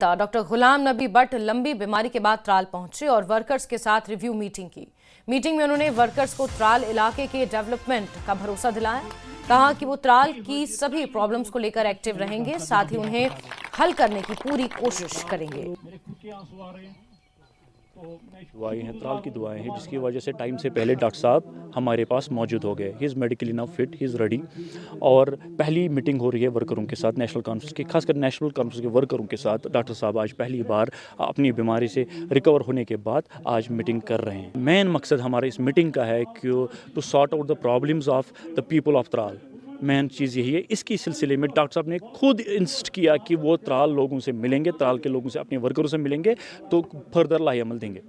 Doctor Ghulam Nabi Bhatt लंबी बीमारी के बाद त्राल पहुंचे और वर्कर्स के साथ रिव्यू मीटिंग की। मीटिंग में उन्होंने वर्कर्स को त्राल इलाके के डेवलपमेंट का भरोसा दिलाया। कहा कि वो त्राल की सभी प्रॉब्लम्स को लेकर एक्टिव रहेंगे, साथ ही उन्हें हल करने की पूरी कोशिश करेंगे। दुआएं हैं, त्राल की दुआएं हैं, जिसकी वजह से टाइम से पहले डॉक्टर साहब हमारे पास मौजूद हो गए। He is medically now fit, he is ready. और पहली मीटिंग हो रही है वर्करों के साथ, नेशनल कॉन्फ्रेंस की, खासकर नेशनल कॉन्फ्रेंस के वर्करों के साथ। डॉक्टर साहब आज पहली बार अपनी बीमारी से रिकवर होने के बाद आज मीटिंग कर रहे हैं। मेन मकसद हमारे इस मीटिंग का है कि to sort out the problems of the people of Tral. Main चीज़ यही है। इसकी सिलसिले में डॉक्टर साहब ने खुद इंसिस्ट किया कि वो त्राल लोगों से मिलेंगे, त्राल के लोगों से, अपने वर्करों से मिलेंगे, तो फर्दर लाहे अमल देंगे।